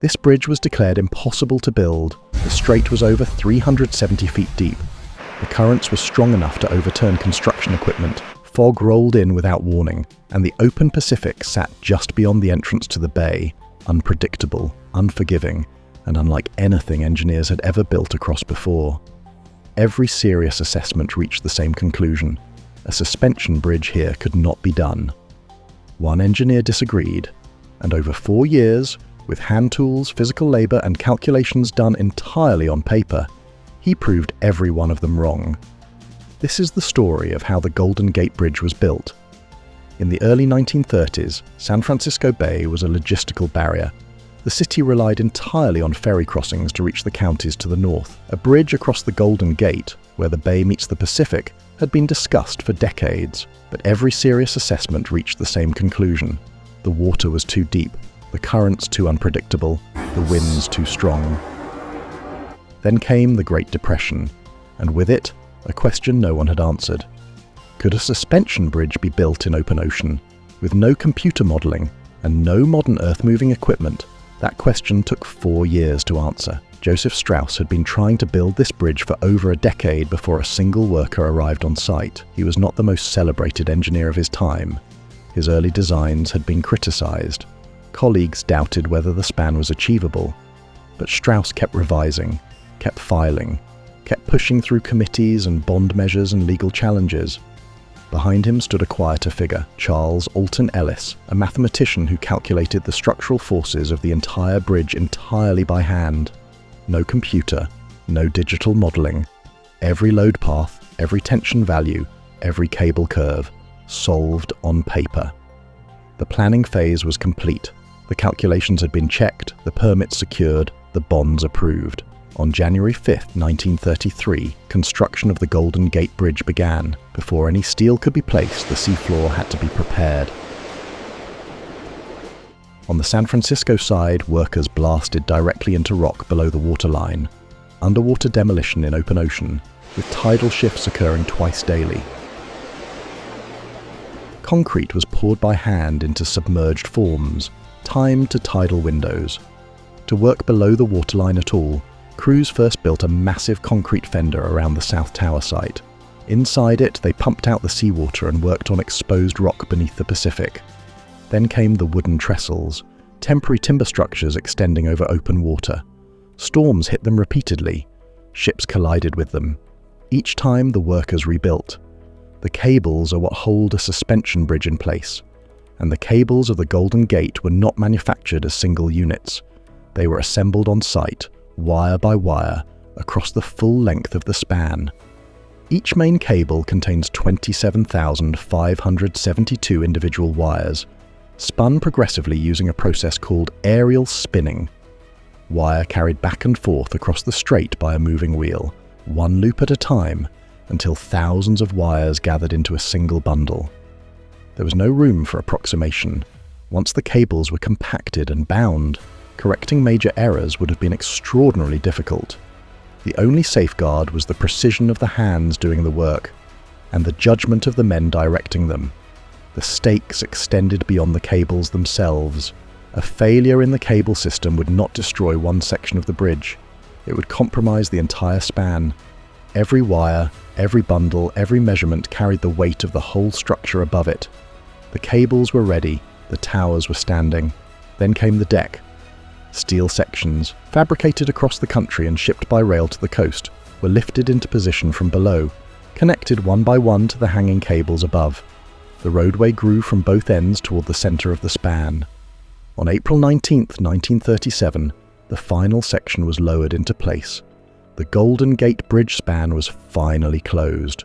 This bridge was declared impossible to build. The strait was over 370 feet deep. The currents were strong enough to overturn construction equipment. Fog rolled in without warning, and the open Pacific sat just beyond the entrance to the bay, unpredictable, unforgiving, and unlike anything engineers had ever built across before. Every serious assessment reached the same conclusion. A suspension bridge here could not be done. One engineer disagreed, and over 4 years, with hand tools, physical labor, and calculations done entirely on paper, he proved every one of them wrong. This is the story of how the Golden Gate Bridge was built. In the early 1930s, San Francisco Bay was a logistical barrier. The city relied entirely on ferry crossings to reach the counties to the north. A bridge across the Golden Gate, where the bay meets the Pacific, had been discussed for decades, but every serious assessment reached the same conclusion. The water was too deep, the currents too unpredictable, the winds too strong. Then came the Great Depression, and with it, a question no one had answered. Could a suspension bridge be built in open ocean? With no computer modelling and no modern earth-moving equipment, that question took 4 years to answer. Joseph Strauss had been trying to build this bridge for over a decade before a single worker arrived on site. He was not the most celebrated engineer of his time. His early designs had been criticised. Colleagues doubted whether the span was achievable. But Strauss kept revising, kept filing, kept pushing through committees and bond measures and legal challenges. Behind him stood a quieter figure, Charles Alton Ellis, a mathematician who calculated the structural forces of the entire bridge entirely by hand. No computer, no digital modelling. Every load path, every tension value, every cable curve, solved on paper. The planning phase was complete. The calculations had been checked, the permits secured, the bonds approved. On January 5, 1933, construction of the Golden Gate Bridge began. Before any steel could be placed, the seafloor had to be prepared. On the San Francisco side, workers blasted directly into rock below the waterline. Underwater demolition in open ocean, with tidal shifts occurring twice daily. Concrete was poured by hand into submerged forms, timed to tidal windows. To work below the waterline at all, crews first built a massive concrete fender around the South Tower site. Inside it, they pumped out the seawater and worked on exposed rock beneath the Pacific. Then came the wooden trestles, temporary timber structures extending over open water. Storms hit them repeatedly. Ships collided with them. Each time, the workers rebuilt. The cables are what hold a suspension bridge in place, and the cables of the Golden Gate were not manufactured as single units. They were assembled on site, wire by wire, across the full length of the span. Each main cable contains 27,572 individual wires, spun progressively using a process called aerial spinning. Wire carried back and forth across the strait by a moving wheel, one loop at a time, until thousands of wires gathered into a single bundle. There was no room for approximation. Once the cables were compacted and bound, correcting major errors would have been extraordinarily difficult. The only safeguard was the precision of the hands doing the work, and the judgment of the men directing them. The stakes extended beyond the cables themselves. A failure in the cable system would not destroy one section of the bridge. It would compromise the entire span. Every wire, every bundle, every measurement carried the weight of the whole structure above it. The cables were ready, the towers were standing. Then came the deck. Steel sections, fabricated across the country and shipped by rail to the coast, were lifted into position from below, connected one by one to the hanging cables above. The roadway grew from both ends toward the center of the span. On April 19, 1937, the final section was lowered into place. The Golden Gate Bridge span was finally closed.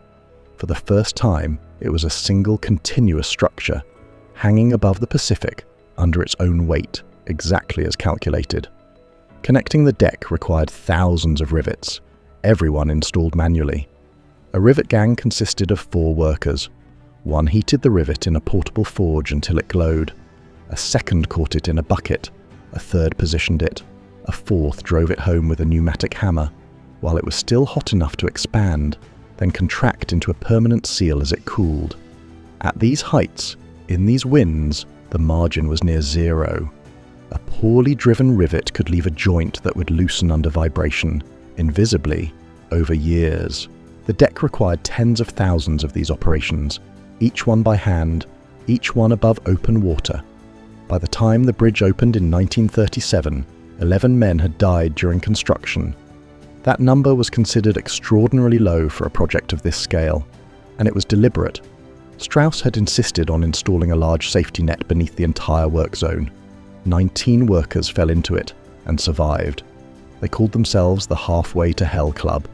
For the first time, it was a single continuous structure, hanging above the Pacific under its own weight, exactly as calculated. Connecting the deck required thousands of rivets, everyone installed manually. A rivet gang consisted of 4 workers. One heated the rivet in a portable forge until it glowed. A second caught it in a bucket. A third positioned it. A fourth drove it home with a pneumatic hammer, while it was still hot enough to expand, then contract into a permanent seal as it cooled. At these heights, in these winds, the margin was near zero. A poorly driven rivet could leave a joint that would loosen under vibration, invisibly, over years. The deck required tens of thousands of these operations, each one by hand, each one above open water. By the time the bridge opened in 1937, 11 men had died during construction. That number was considered extraordinarily low for a project of this scale, and it was deliberate. Strauss had insisted on installing a large safety net beneath the entire work zone. 19 workers fell into it and survived. They called themselves the Halfway to Hell Club.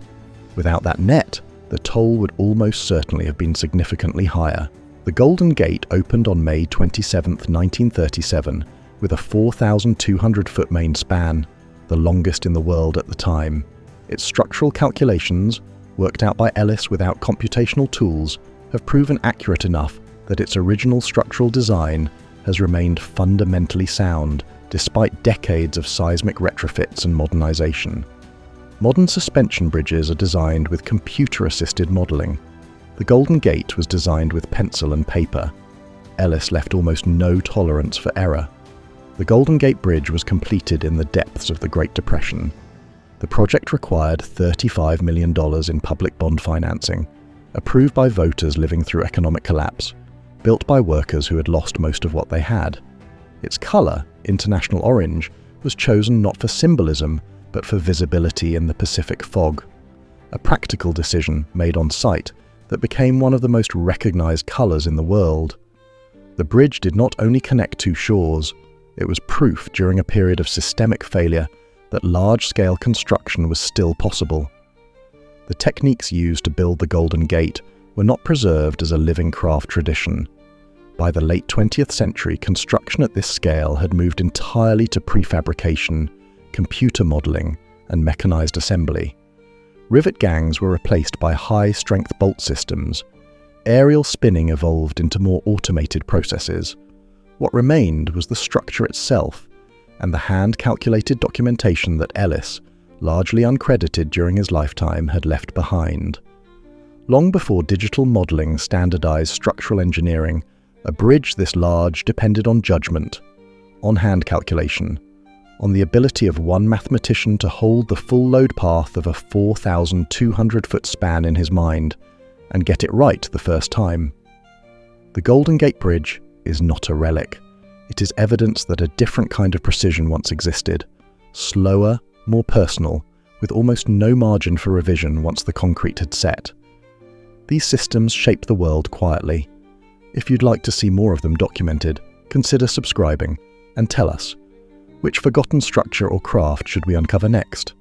Without that net, the toll would almost certainly have been significantly higher. The Golden Gate opened on May 27, 1937, with a 4,200-foot main span, the longest in the world at the time. Its structural calculations, worked out by Ellis without computational tools, have proven accurate enough that its original structural design has remained fundamentally sound, despite decades of seismic retrofits and modernization. Modern suspension bridges are designed with computer-assisted modeling. The Golden Gate was designed with pencil and paper. Ellis left almost no tolerance for error. The Golden Gate Bridge was completed in the depths of the Great Depression. The project required $35 million in public bond financing, approved by voters living through economic collapse, built by workers who had lost most of what they had. Its color, international orange, was chosen not for symbolism, but for visibility in the Pacific fog. A practical decision made on site that became one of the most recognized colors in the world. The bridge did not only connect two shores, it was proof during a period of systemic failure that large-scale construction was still possible. The techniques used to build the Golden Gate were not preserved as a living craft tradition. By the late 20th century, construction at this scale had moved entirely to prefabrication, computer modeling, and mechanized assembly. Rivet gangs were replaced by high-strength bolt systems. Aerial spinning evolved into more automated processes. What remained was the structure itself, and the hand-calculated documentation that Ellis, largely uncredited during his lifetime, had left behind. Long before digital modeling standardized structural engineering, a bridge this large depended on judgment, on hand calculation, on the ability of one mathematician to hold the full load path of a 4,200-foot span in his mind and get it right the first time. The Golden Gate Bridge is not a relic. It is evidence that a different kind of precision once existed, slower, more personal, with almost no margin for revision once the concrete had set. These systems shaped the world quietly. If you'd like to see more of them documented, consider subscribing and tell us, which forgotten structure or craft should we uncover next?